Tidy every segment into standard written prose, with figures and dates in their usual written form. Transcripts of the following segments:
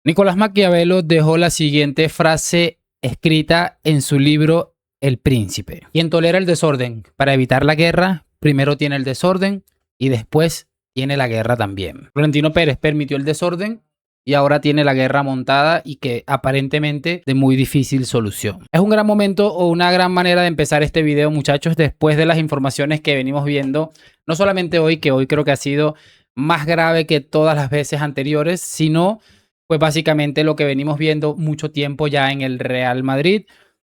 Nicolás Maquiavelo dejó la siguiente frase escrita en su libro El Príncipe. Quien tolera el desorden para evitar la guerra, primero tiene el desorden y después tiene la guerra también. Florentino Pérez permitió el desorden y ahora tiene la guerra montada y que aparentemente de muy difícil solución. Es un gran momento o una gran manera de empezar este video, muchachos, después de las informaciones que venimos viendo, no solamente hoy, que hoy creo que ha sido más grave que todas las veces anteriores, sino pues básicamente lo que venimos viendo mucho tiempo ya en el Real Madrid.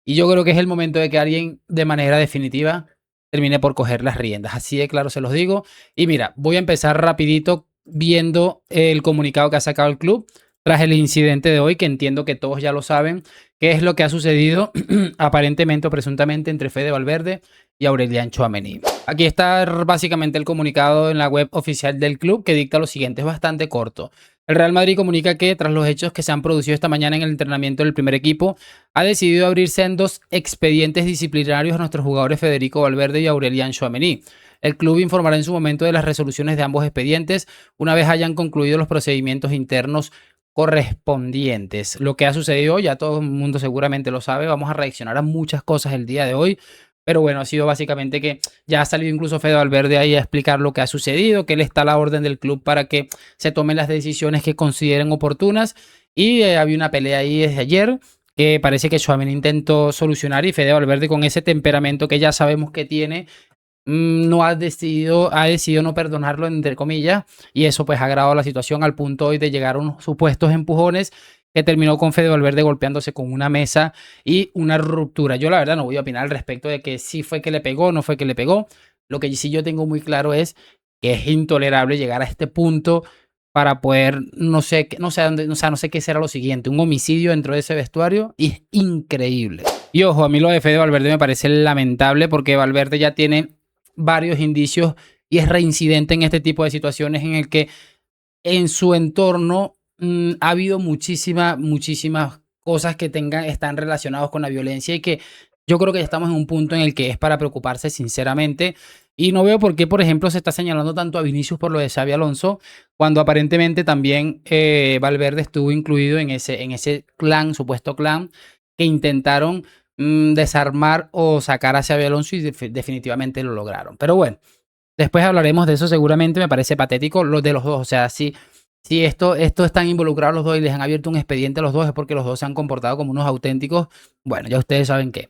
Y yo creo que es el momento de que alguien de manera definitiva termine por coger las riendas. Así de claro se los digo. Y mira, voy a empezar rapidito viendo el comunicado que ha sacado el club tras el incidente de hoy, que entiendo que todos ya lo saben, qué es lo que ha sucedido aparentemente o presuntamente entre Fede Valverde y Aurelian Tchouaméni. Aquí está básicamente el comunicado en la web oficial del club que dicta lo siguiente, es bastante corto. El Real Madrid comunica que tras los hechos que se han producido esta mañana en el entrenamiento del primer equipo, ha decidido abrir sendos expedientes disciplinarios a nuestros jugadores Federico Valverde y Aurelian Tchouaméni. El club informará en su momento de las resoluciones de ambos expedientes una vez hayan concluido los procedimientos internos correspondientes. Lo que ha sucedido, ya todo el mundo seguramente lo sabe, vamos a reaccionar a muchas cosas el día de hoy. Pero bueno, ha sido básicamente que ya ha salido incluso Fede Valverde ahí a explicar lo que ha sucedido, que él está a la orden del club para que se tomen las decisiones que consideren oportunas. Y había una pelea ahí desde ayer que parece que Tchouaméni intentó solucionar y Fede Valverde, con ese temperamento que ya sabemos que tiene, no ha decidido no perdonarlo, entre comillas, y eso pues ha agravado la situación al punto hoy de llegar a unos supuestos empujones que terminó con Fede Valverde golpeándose con una mesa y una ruptura. Yo la verdad no voy a opinar al respecto de que sí fue que le pegó, no fue que le pegó. Lo que sí yo tengo muy claro es que es intolerable llegar a este punto para poder, no sé qué será lo siguiente, un homicidio dentro de ese vestuario, y es increíble. Y ojo, a mí lo de Fede Valverde me parece lamentable porque Valverde ya tiene varios indicios y es reincidente en este tipo de situaciones en el que en su entorno ha habido muchísimas cosas que están relacionadas con la violencia y que yo creo que ya estamos en un punto en el que es para preocuparse sinceramente. Y no veo por qué, por ejemplo, se está señalando tanto a Vinicius por lo de Xabi Alonso, cuando aparentemente también Valverde estuvo incluido en ese clan, supuesto clan, que intentaron desarmar o sacar a Xabi Alonso y definitivamente lo lograron. Pero bueno, después hablaremos de eso seguramente. Me parece patético lo de los dos. O sea, si esto están involucrados los dos y les han abierto un expediente a los dos, es porque los dos se han comportado como unos auténticos. Bueno, ya ustedes saben qué.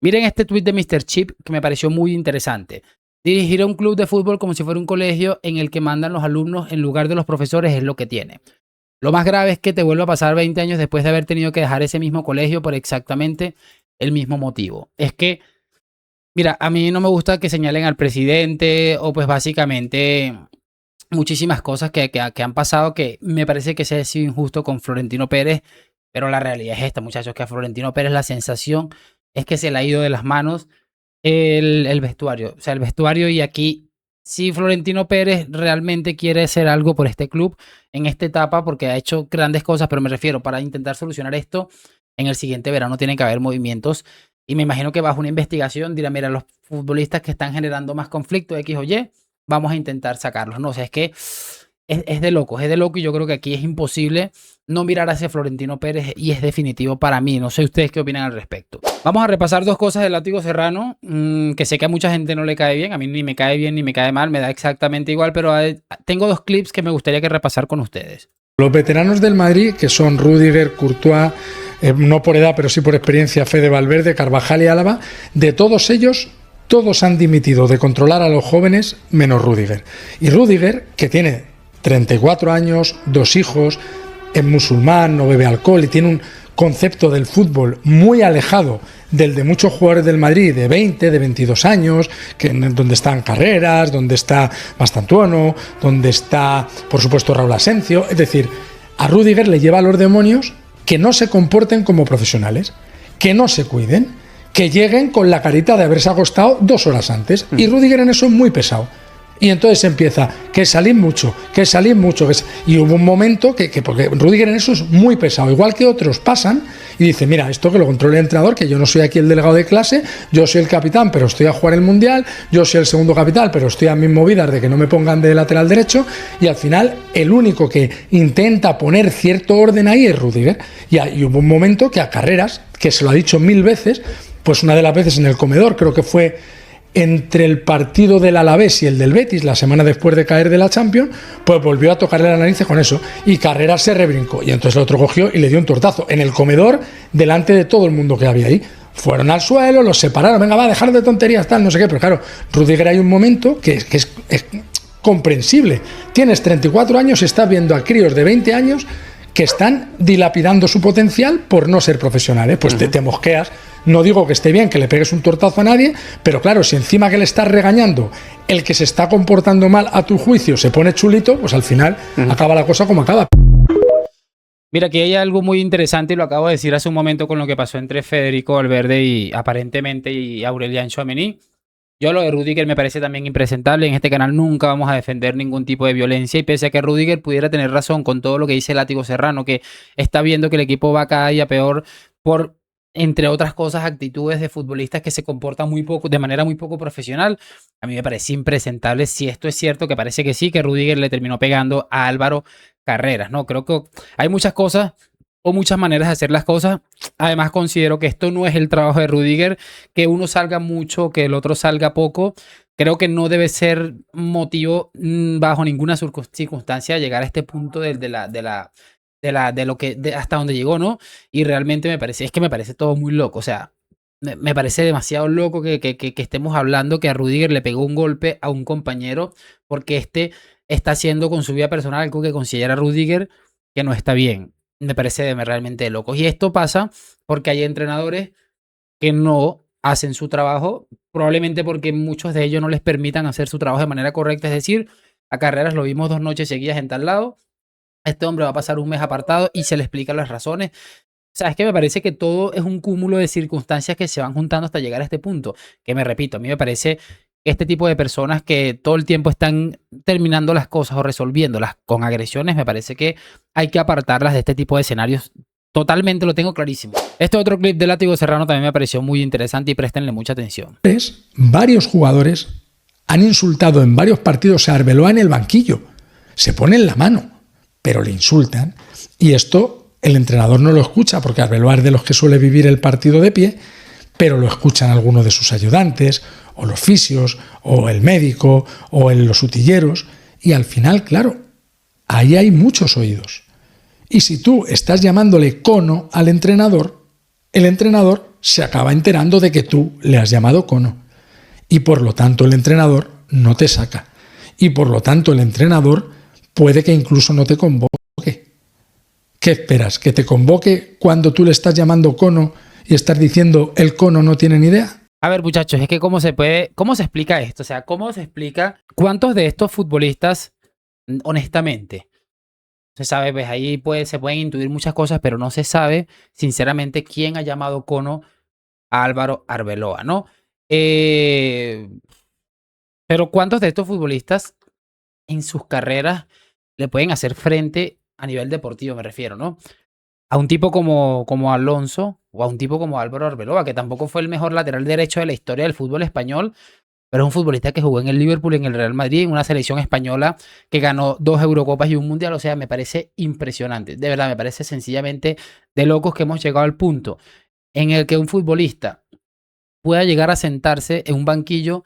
Miren este tweet de Mr. Chip que me pareció muy interesante. Dirigir a un club de fútbol como si fuera un colegio en el que mandan los alumnos en lugar de los profesores es lo que tiene. Lo más grave es que te vuelva a pasar 20 años después de haber tenido que dejar ese mismo colegio por exactamente el mismo motivo. Es que, mira, a mí no me gusta que señalen al presidente o pues básicamente muchísimas cosas que han pasado que me parece que se ha sido injusto con Florentino Pérez, pero la realidad es esta, muchachos, que a Florentino Pérez la sensación es que se le ha ido de las manos el vestuario. O sea, el vestuario, y aquí, si Florentino Pérez realmente quiere hacer algo por este club en esta etapa, porque ha hecho grandes cosas, pero me refiero, para intentar solucionar esto, en el siguiente verano tienen que haber movimientos. Y me imagino que bajo una investigación dirá, mira, los futbolistas que están generando más conflicto, X o Y, vamos a intentar sacarlos. No, o sea, es que es de loco, y yo creo que aquí es imposible no mirar hacia Florentino Pérez y es definitivo para mí. No sé ustedes qué opinan al respecto. Vamos a repasar dos cosas del Látigo Serrano, que sé que a mucha gente no le cae bien, a mí ni me cae bien ni me cae mal, me da exactamente igual, pero tengo dos clips que me gustaría que repasar con ustedes. Los veteranos del Madrid, que son Rüdiger, Courtois, no por edad pero sí por experiencia, Fede Valverde, Carvajal y Álava, de todos ellos, todos han dimitido de controlar a los jóvenes menos Rüdiger. Y Rüdiger, que tiene 34 años, 2 hijos, es musulmán, no bebe alcohol y tiene un concepto del fútbol muy alejado del de muchos jugadores del Madrid de 20, de 22 años, donde están Carreras, donde está Mastantuono, donde está, por supuesto, Raúl Asencio. Es decir, a Rüdiger le lleva a los demonios que no se comporten como profesionales, que no se cuiden, que lleguen con la carita de haberse acostado 2 horas antes. Y Rüdiger en eso es muy pesado. Y entonces empieza, que salís mucho, y hubo un momento porque Rüdiger en eso es muy pesado, igual que otros pasan y dice, mira, esto que lo controle el entrenador, que yo no soy aquí el delegado de clase, yo soy el capitán, pero estoy a jugar el Mundial, yo soy el segundo capitán, pero estoy a mis movidas de que no me pongan de lateral derecho, y al final el único que intenta poner cierto orden ahí es Rüdiger. Y hubo un momento que a Carreras, que se lo ha dicho 1000 veces, pues una de las veces en el comedor, creo que fue entre el partido del Alavés y el del Betis, la semana después de caer de la Champions, pues volvió a tocarle la nariz con eso, y Carreras se rebrincó, y entonces el otro cogió y le dio un tortazo en el comedor delante de todo el mundo que había ahí. Fueron al suelo, los separaron, venga, va, dejar de tonterías, tal, no sé qué, pero claro, Rüdiger hay un momento que es comprensible. Tienes 34 años y estás viendo a críos de 20 años que están dilapidando su potencial por no ser profesionales, pues te mosqueas. No digo que esté bien que le pegues un tortazo a nadie, pero claro, si encima que le estás regañando, el que se está comportando mal a tu juicio se pone chulito, pues al final acaba la cosa como acaba. Mira, aquí hay algo muy interesante y lo acabo de decir hace un momento con lo que pasó entre Federico Valverde y aparentemente y Aurélien Tchouaméni. Yo lo de Rüdiger me parece también impresentable. En este canal nunca vamos a defender ningún tipo de violencia, y pese a que Rüdiger pudiera tener razón con todo lo que dice Látigo Serrano, que está viendo que el equipo va cada día peor por, entre otras cosas, actitudes de futbolistas que se comportan de manera muy poco profesional, a mí me parece impresentable, si esto es cierto, que parece que sí, que Rüdiger le terminó pegando a Álvaro Carreras, ¿no? Creo que hay muchas cosas o muchas maneras de hacer las cosas. Además, considero que esto no es el trabajo de Rüdiger, que uno salga mucho, que el otro salga poco. Creo que no debe ser motivo bajo ninguna circunstancia llegar a este punto de lo que hasta donde llegó, ¿no? Y realmente me parece todo muy loco. O sea, me parece demasiado loco que estemos hablando que a Rüdiger le pegó un golpe a un compañero porque este está haciendo con su vida personal algo que considera Rüdiger que no está bien. Me parece realmente loco. Y esto pasa porque hay entrenadores que no hacen su trabajo, probablemente porque muchos de ellos no les permitan hacer su trabajo de manera correcta. Es decir, a Carreras lo vimos 2 noches seguidas en tal lado. Este hombre va a pasar un mes apartado y se le explican las razones. O sea, es que me parece que todo es un cúmulo de circunstancias que se van juntando hasta llegar a este punto. Que me repito, a mí me parece que este tipo de personas que todo el tiempo están terminando las cosas o resolviéndolas con agresiones, me parece que hay que apartarlas de este tipo de escenarios. Totalmente lo tengo clarísimo. Este otro clip de Látigo Serrano también me pareció muy interesante y préstenle mucha atención. Varios jugadores han insultado en varios partidos a Arbeloa en el banquillo. Se ponen la mano, pero le insultan. Y esto el entrenador no lo escucha, porque Arbeloa es de los que suele vivir el partido de pie, pero lo escuchan algunos de sus ayudantes, o los fisios, o el médico, o los utilleros. Y al final, claro, ahí hay muchos oídos. Y si tú estás llamándole cono al entrenador, el entrenador se acaba enterando de que tú le has llamado cono. Y por lo tanto el entrenador no te saca. Y por lo tanto el entrenador puede que incluso no te convoque. ¿Qué esperas? ¿Que te convoque cuando tú le estás llamando cono y estás diciendo el cono no tiene ni idea? A ver, muchachos, es que cómo se explica esto, o sea, cómo se explica cuántos de estos futbolistas, honestamente, se sabe, pues ahí se pueden intuir muchas cosas, pero no se sabe, sinceramente, quién ha llamado cono a Álvaro Arbeloa, ¿no? Pero cuántos de estos futbolistas en sus carreras le pueden hacer frente a nivel deportivo, me refiero, ¿no? A un tipo como Alonso o a un tipo como Álvaro Arbeloa, que tampoco fue el mejor lateral derecho de la historia del fútbol español, pero es un futbolista que jugó en el Liverpool, en el Real Madrid, en una selección española que ganó 2 Eurocopas y un Mundial. O sea, me parece impresionante. De verdad, me parece sencillamente de locos que hemos llegado al punto en el que un futbolista pueda llegar a sentarse en un banquillo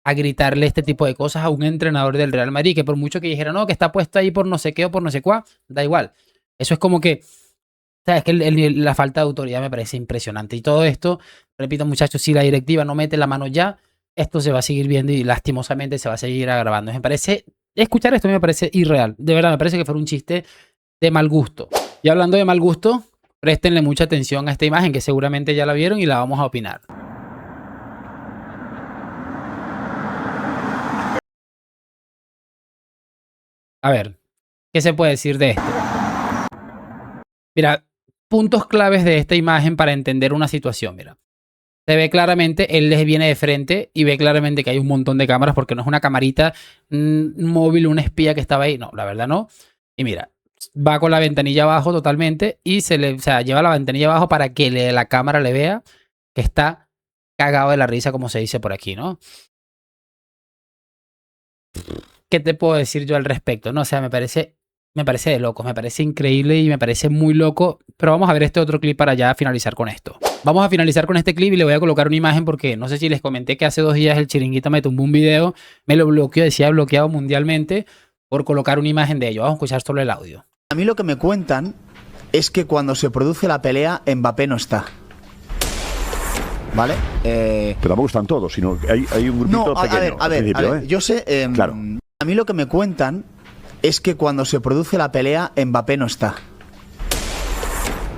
a gritarle este tipo de cosas a un entrenador del Real Madrid, que por mucho que dijera, no, que está puesto ahí por no sé qué o por no sé cuál, da igual. Eso es como que, o sea, es que la falta de autoridad me parece impresionante. Y todo esto, repito, muchachos, si la directiva no mete la mano ya, esto se va a seguir viendo y lastimosamente se va a seguir agravando. Me parece, escuchar esto me parece irreal. De verdad, me parece que fue un chiste de mal gusto. Y hablando de mal gusto, préstenle mucha atención a esta imagen que seguramente ya la vieron y la vamos a opinar. A ver, ¿qué se puede decir de esto? Mira, puntos claves de esta imagen para entender una situación, mira. Se ve claramente, él les viene de frente y ve claramente que hay un montón de cámaras porque no es una camarita móvil, un espía que estaba ahí. No, la verdad no. Y mira, va con la ventanilla abajo totalmente y o sea, lleva la ventanilla abajo para que la cámara le vea que está cagado de la risa, como se dice por aquí, ¿no? ¿Qué te puedo decir yo al respecto? No, o sea, me parece de loco, me parece increíble y me parece muy loco. Pero vamos a ver este otro clip para ya finalizar con esto. Vamos a finalizar con este clip y le voy a colocar una imagen porque no sé si les comenté que hace 2 días el Chiringuito me tumbó un video, me lo bloqueó, decía bloqueado mundialmente por colocar una imagen de ello. Vamos a escuchar solo el audio. A mí lo que me cuentan es que cuando se produce la pelea, Mbappé no está. ¿Vale? Pero tampoco están todos, sino que hay un grupito no, pequeño. A ver, yo sé... claro. A mí lo que me cuentan es que cuando se produce la pelea, Mbappé no está.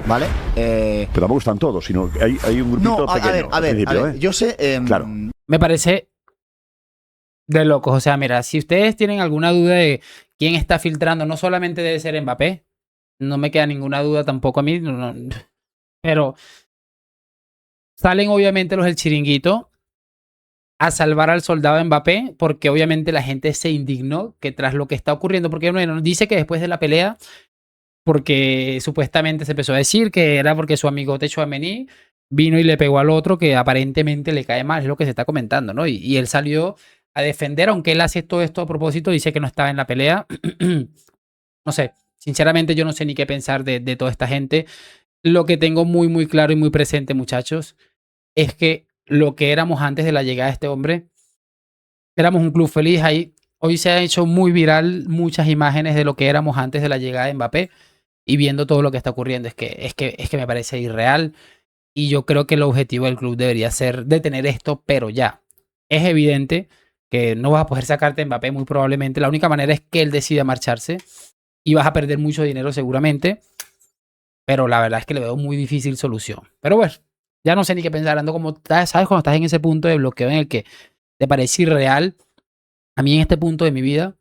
¿Vale? Pero tampoco están todos, sino que hay un grupito pequeño. A ver, yo sé... claro. Me parece de locos. O sea, mira, si ustedes tienen alguna duda de quién está filtrando, no solamente debe ser Mbappé, no me queda ninguna duda tampoco a mí, pero salen obviamente los del Chiringuito a salvar al soldado Mbappé, porque obviamente la gente se indignó que tras lo que está ocurriendo, porque bueno, dice que después de la pelea, porque supuestamente se empezó a decir que era porque su amigote Tchouaméni vino y le pegó al otro que aparentemente le cae mal, es lo que se está comentando, ¿no? Y él salió a defender, aunque él hace todo esto a propósito, dice que no estaba en la pelea. No sé, sinceramente yo no sé ni qué pensar de toda esta gente. Lo que tengo muy, muy claro y muy presente, muchachos, es que lo que éramos antes de la llegada de este hombre, éramos un club feliz. Ahí, hoy se ha hecho muy viral muchas imágenes de lo que éramos antes de la llegada de Mbappé y viendo todo lo que está ocurriendo. Es que me parece irreal y yo creo que el objetivo del club debería ser detener esto, pero ya. Es evidente que no vas a poder sacarte a Mbappé muy probablemente. La única manera es que él decida marcharse y vas a perder mucho dinero seguramente. Pero la verdad es que le veo muy difícil solución. Pero bueno, ya no sé ni qué pensar. Ando como, ¿sabes? Cuando estás en ese punto de bloqueo en el que te parece irreal. A mí en este punto de mi vida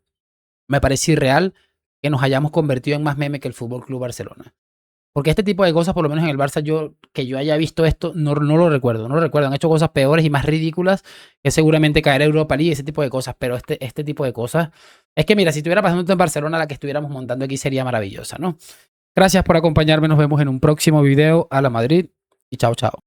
me parece irreal que nos hayamos convertido en más meme que el Fútbol Club Barcelona. Porque este tipo de cosas, por lo menos en el Barça, que yo haya visto esto, no lo recuerdo. No lo recuerdo. Han hecho cosas peores y más ridículas que seguramente caer a Europa League, ese tipo de cosas. Pero este tipo de cosas... Es que mira, si estuviera pasando en Barcelona, la que estuviéramos montando aquí sería maravillosa, ¿no? Gracias por acompañarme. Nos vemos en un próximo video. A la Madrid y chao, chao.